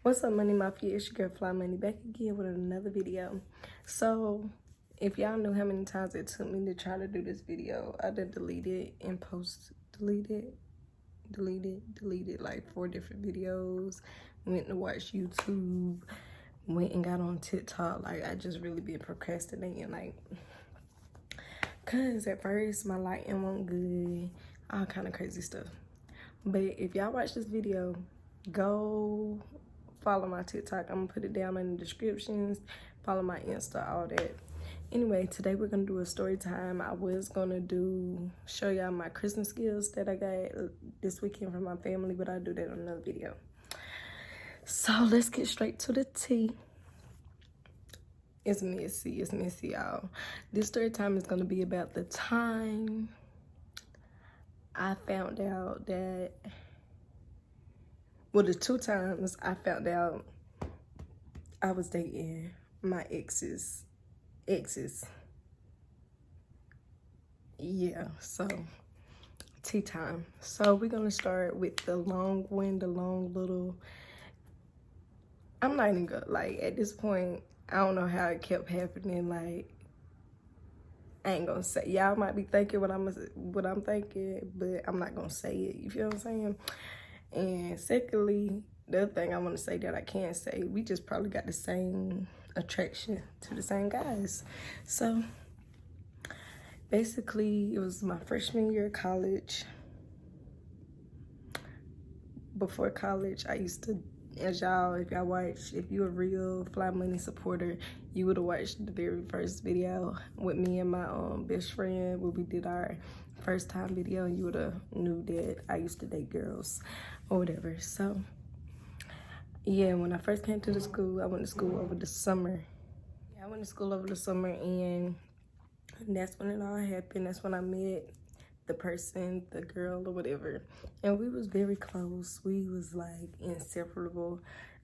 What's up, Money Mafia? It's your girl Fly Money back again with another video. So if y'all knew how many times it took me to try to do this video, I did delete it and delete it like 4 different videos. Went to watch YouTube, went and got on TikTok. Like, I just really been procrastinating, like, cause at first my lighting wasn't good, all kind of crazy stuff. But if y'all watch this video, go follow my TikTok. I'm gonna put it down in the descriptions. Follow my Insta, all that. Anyway, today we're gonna do a story time. I was gonna show y'all my Christmas gifts that I got this weekend from my family, but I'll do that on another video. So let's get straight to the tea. It's messy, y'all. This story time is gonna be about the time I found out that, well, the 2 times I found out I was dating my exes. Yeah, so tea time. So we're gonna start with the long little, I'm not even gonna, like, at this point, I don't know how it kept happening. Like, I ain't gonna say, y'all might be thinking what I'm thinking, but I'm not gonna say it. You feel what I'm saying? And secondly, the other thing I want to say that I can't say, we just probably got the same attraction to the same guys. So basically, it was my freshman year of college. Before college, I used to, as y'all, if you're a real Fly Money supporter, you would have watched the very first video with me and my best friend when we did our first time video. You would have knew that I used to date girls or whatever. So yeah, when I first came to the school, I went to school over the summer. Yeah, I went to school over the summer, and that's when it all happened. That's when I met the person, the girl or whatever, and we was very close. We was like inseparable,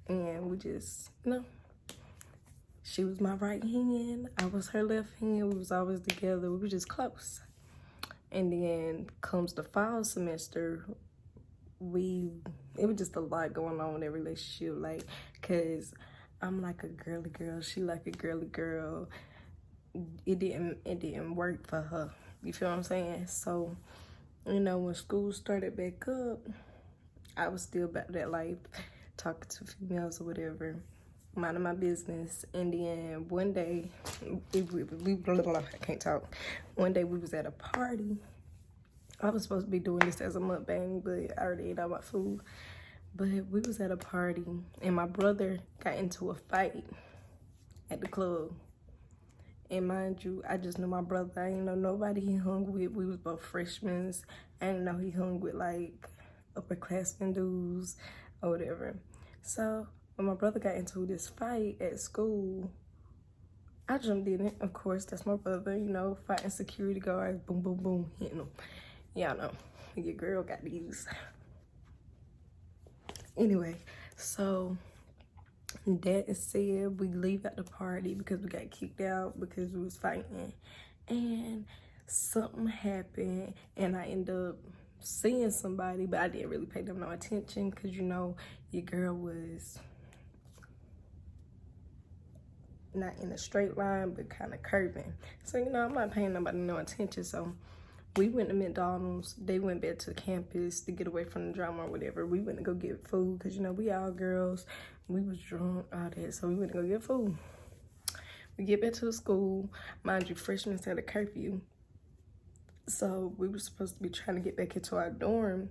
and we just, she was my right hand, I was her left hand. We was always together. We were just close. And then comes the fall semester, it was just a lot going on in that relationship, like, cause I'm like a girly girl, she like a girly girl. It didn't work for her. You feel what I'm saying? So, when school started back up, I was still about that life, talking to females or whatever, minding my business. And then one day, I can't talk. One day we was at a party. I was supposed to be doing this as a mukbang, but I already ate all my food. But we was at a party, and my brother got into a fight at the club. And mind you, I just knew my brother. I didn't know nobody he hung with. We was both freshmen. I didn't know he hung with, like, upperclassmen dudes or whatever. So when my brother got into this fight at school, I jumped in it. Of course, that's my brother, fighting security guards, boom, boom, boom, hitting them. Y'all know, your girl got these. Anyway, so that is said, we leave at the party because we got kicked out because we was fighting, and something happened, and I ended up seeing somebody, but I didn't really pay them no attention because your girl was not in a straight line but kind of curving. So I'm not paying nobody no attention. So we went to McDonald's. They went back to campus to get away from the drama or whatever. We went to go get food because we all girls. We was drunk, all that. So we went to go get food. We get back to the school. Mind you, freshmen had a curfew. So we were supposed to be trying to get back into our dorm.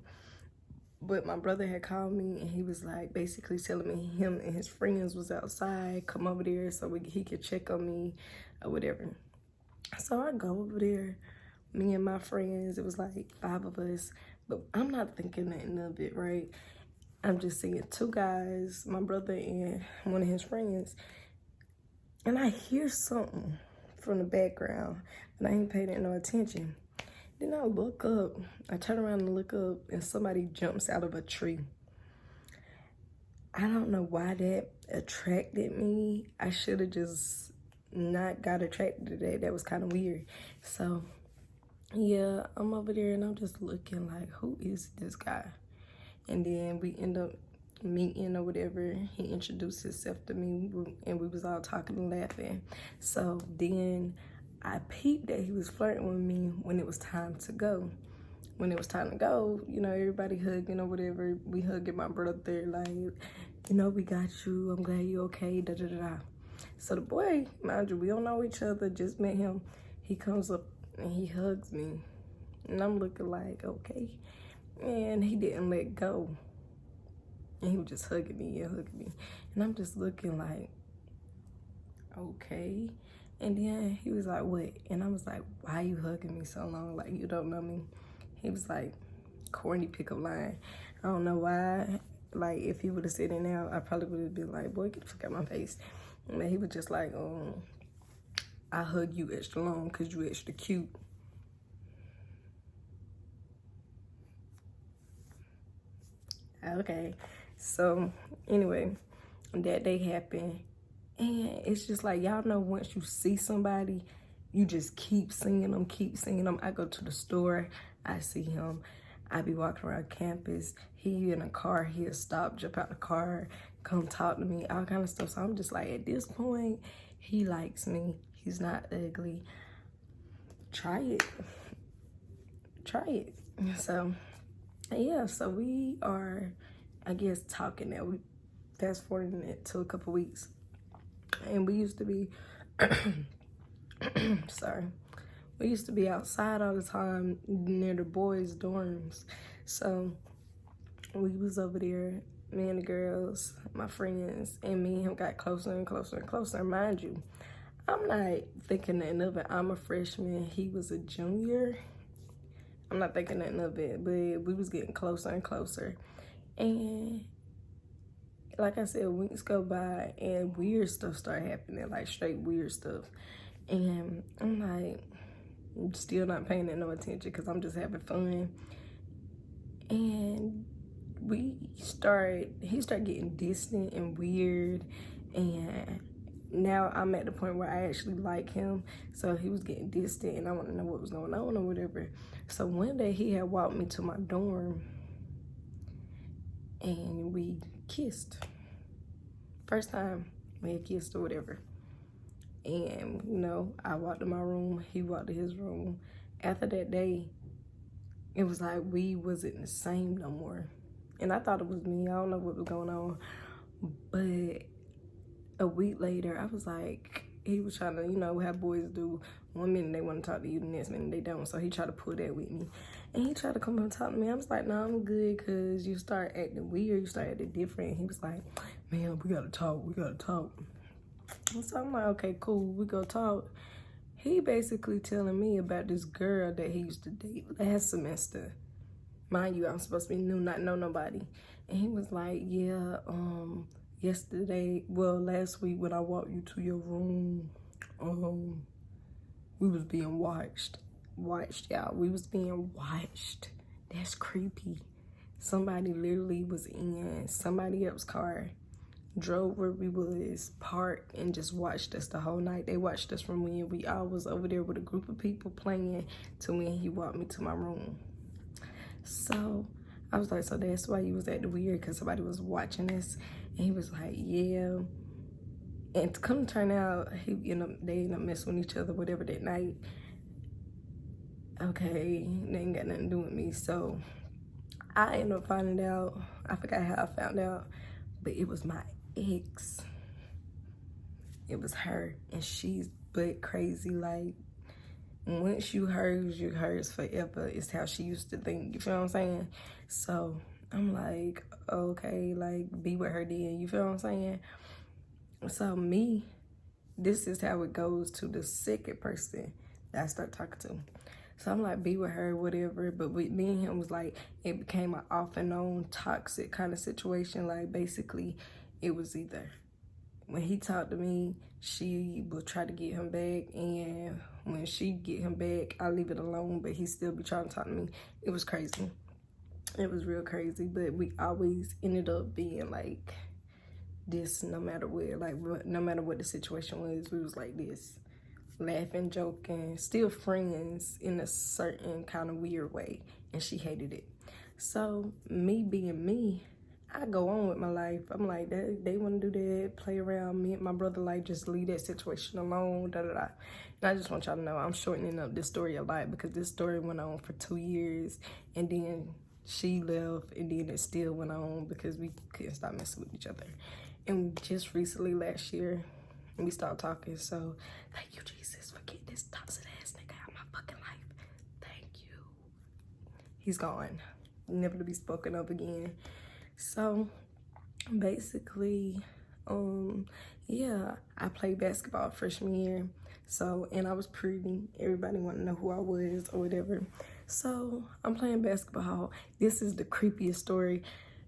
But my brother had called me, and he was like basically telling me him and his friends was outside. Come over there so he could check on me or whatever. So I go over there. Me and my friends, it was like 5 of us, but I'm not thinking nothing of it, right? I'm just seeing 2 guys, my brother and one of his friends, and I hear something from the background, but I ain't paying it no attention. Then I look up, I turn around and look up, and somebody jumps out of a tree. I don't know why that attracted me. I should have just not got attracted to that. That was kind of weird. So yeah, I'm over there and I'm just looking like, who is this guy? And then we end up meeting or whatever, he introduced himself to me, and we was all talking and laughing. So then I peeped that he was flirting with me when it was time to go. When it was time to go, you know, everybody hugging or whatever. We hugging my brother, like, you know, we got you. I'm glad you okay, da da da da. So the boy, mind you, we don't know each other, just met him. He comes up and he hugs me. And I'm looking like, okay. And he didn't let go. And he was just hugging me and hugging me. And I'm just looking like, okay. And then he was like, what? And I was like, why you hugging me so long? Like, you don't know me. He was like, corny pickup line. I don't know why. Like, if he would have said it now, I probably would have been like, boy, get the fuck out my face. And he was just like, I hug you extra long because you extra cute. Okay. So, anyway, that day happened. And it's just like, y'all know, once you see somebody, you just keep seeing them, keep seeing them. I go to the store, I see him. I be walking around campus. He in a car, he'll stop, jump out the car, come talk to me, all kind of stuff. So I'm just like, at this point, he likes me. He's not ugly. Try it. Try it. So, yeah, so we are, I guess, talking now. We fast forwarding it to a couple weeks. And we used to be, sorry. We used to be outside all the time near the boys' dorms. So we was over there, me and the girls, my friends, and me and him got closer and closer and closer. Mind you, I'm not thinking nothing of it. I'm a freshman. He was a junior. I'm not thinking nothing of it, but we was getting closer and closer. And like I said, weeks go by and weird stuff started happening, like straight weird stuff. And I'm like, I'm still not paying it no attention because I'm just having fun. And he started getting distant and weird. And now I'm at the point where I actually like him. So he was getting distant and I want to know what was going on or whatever. So one day he had walked me to my dorm and we kissed. First time we had kissed or whatever. And, you know, I walked to my room, he walked to his room. After that day, it was like we wasn't the same no more. And I thought it was me. I don't know what was going on. But a week later, I was like, he was trying to, you know, how boys do. One minute they want to talk to you, the next minute they don't. So he tried to pull that with me. And he tried to come and talk to me. I was like, no, I'm good, because you start acting weird. You start acting different. And he was like, man, we got to talk. We got to talk. So I'm like, okay, cool, we go talk. He basically telling me about this girl that he used to date last semester. Mind you, I'm supposed to be new, not know nobody. And he was like, yeah, last week when I walked you to your room, we was being watched. Y'all, we was being watched. That's creepy. Somebody literally was in somebody else's car, drove where we was, parked, and just watched us the whole night. They watched us from when we all was over there with a group of people playing to when he walked me to my room. So I was like, so that's why you was acting weird, because somebody was watching us. And he was like, yeah. And to come to turn out, they ended up messing with each other, whatever, that night. Okay, they ain't got nothing to do with me. So I ended up finding out, I forgot how I found out, but it was my ex. It was her, and she's but crazy. Like, once you hers, you're hers forever. It's how she used to think. You feel what I'm saying? So I'm like, okay, like, be with her then. You feel what I'm saying? So me, this is how it goes to the second person that I start talking to. So I'm like, be with her, whatever. But with me and him was like, it became an off and on toxic kind of situation. Like, basically, it was either when he talked to me, she would try to get him back. And when she get him back, I leave it alone. But he still be trying to talk to me. It was crazy. It was real crazy. But we always ended up being like this no matter where. Like, no matter what the situation was, we was like this. Laughing, joking, still friends in a certain kind of weird way, and she hated it. So me being me, I go on with my life. I'm like, they want to do that, play around. Me and my brother, like, just leave that situation alone, da-da-da. And I just want y'all to know I'm shortening up this story a lot because this story went on for 2 years. And then she left, and then it still went on because we couldn't stop messing with each other. And just recently, last year, we stopped talking. So, thank you, Jesus, for getting this toxic ass nigga out of my fucking life. Thank you. He's gone. Never to be spoken of again. So basically, yeah, I played basketball freshman year. So, and I was pretty. Everybody wanted to know who I was or whatever. So I'm playing basketball. This is the creepiest story.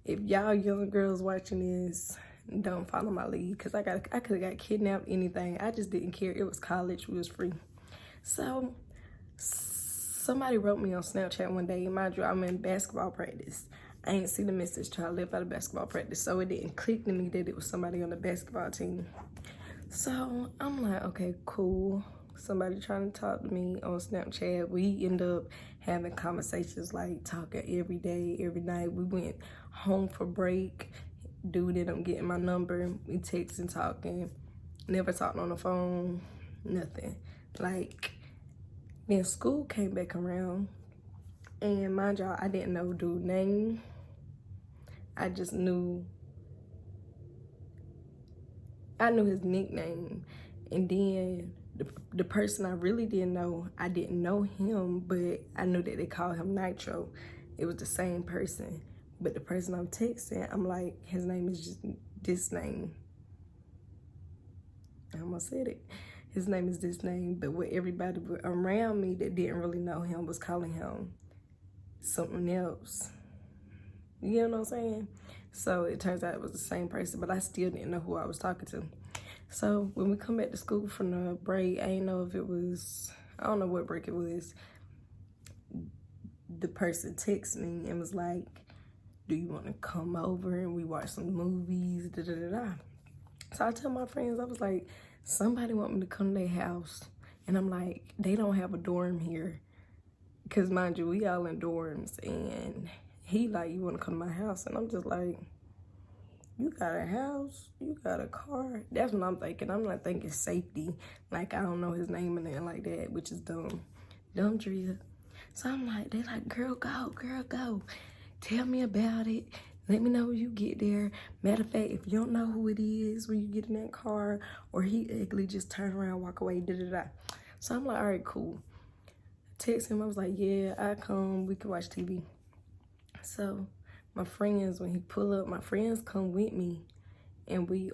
If y'all young girls watching this, don't follow my lead because I could have got kidnapped, anything. I just didn't care. It was college. We was free. So somebody wrote me on Snapchat one day. Mind you, I'm in basketball practice. I ain't see the message till I left out of basketball practice, so it didn't click to me that it was somebody on the basketball team. So I'm like, okay, cool. Somebody trying to talk to me on Snapchat. We end up having conversations, like talking every day, every night. We went home for break. Dude ended up getting my number. We texting, talking. Never talked on the phone, nothing. Like, then school came back around. And mind y'all, I didn't know dude's name. I just knew, I knew his nickname. And then the person I really didn't know, I didn't know him, but I knew that they called him Nitro. It was the same person. But the person I'm texting, I'm like, his name is just this name. I almost said it. His name is this name, but what everybody around me that didn't really know him was calling him something else. You know what I'm saying? So it turns out it was the same person, but I still didn't know who I was talking to. So when we come back to school from the break, I didn't know if it was, I don't know what break it was. The person texted me and was like, do you want to come over and we watch some movies, da-da-da-da. So I tell my friends, I was like, somebody want me to come to their house. And I'm like, they don't have a dorm here. Because mind you, we all in dorms. And he like, you want to come to my house? And I'm just like, you got a house? You got a car? That's what I'm thinking. I'm not thinking safety. Like, I don't know his name and anything like that, which is dumb. Dumb Drea. So I'm like, they like, girl, go, girl, go. Tell me about it. Let me know when you get there. Matter of fact, if you don't know who it is when you get in that car, or he ugly, just turn around, walk away, da-da-da. So I'm like, all right, cool. Text him, I was like, yeah, I come, we can watch TV. So my friends, when he pull up, my friends come with me, and we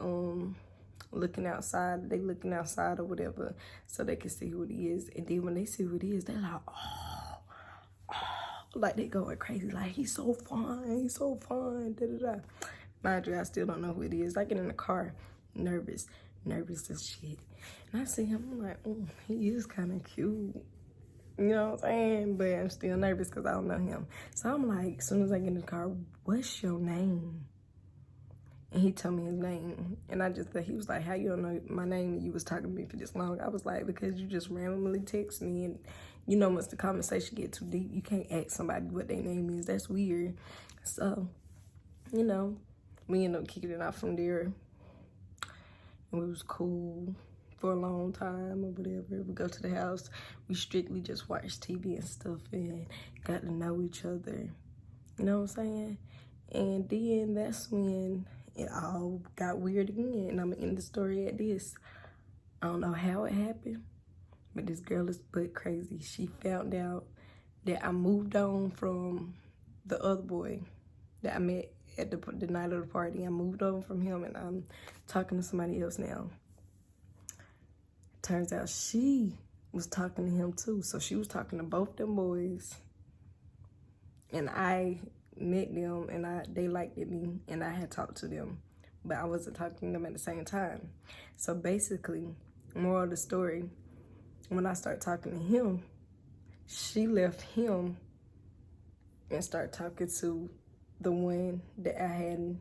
looking outside, they looking outside or whatever, so they can see who it is. And then when they see who it is, they're like, oh, like they going crazy, like, he's so fun, da-da-da. Mind you, I still don't know who it is. I get in the car, nervous as shit. And I see him, I'm like, he is kind of cute. You know what I'm saying? But I'm still nervous because I don't know him. So I'm like, as soon as I get in the car, what's your name? And he told me his name. And I just thought, he was like, how you don't know my name and you was talking to me for this long? I was like, because you just randomly text me. And you know, once the conversation get too deep, you can't ask somebody what their name is. That's weird. So, you know, we ended up kicking it out from there. And we was cool for a long time or whatever. We go to the house, we strictly just watch TV and stuff and got to know each other. You know what I'm saying? And then that's when it all got weird again. And I'm gonna end the story at this. I don't know how it happened, but this girl is butt crazy. She found out that I moved on from the other boy that I met at the night of the party. I moved on from him and I'm talking to somebody else now. Turns out she was talking to him too. So she was talking to both them boys. And I met them and they liked me and I had talked to them. But I wasn't talking to them at the same time. So basically, moral of the story, when I started talking to him, she left him and started talking to the one that I had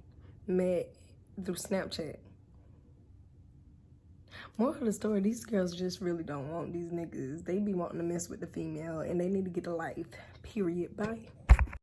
met through Snapchat. Moral of the story, these girls just really don't want these niggas. They be wanting to mess with the female and they need to get a life. Period. Bye.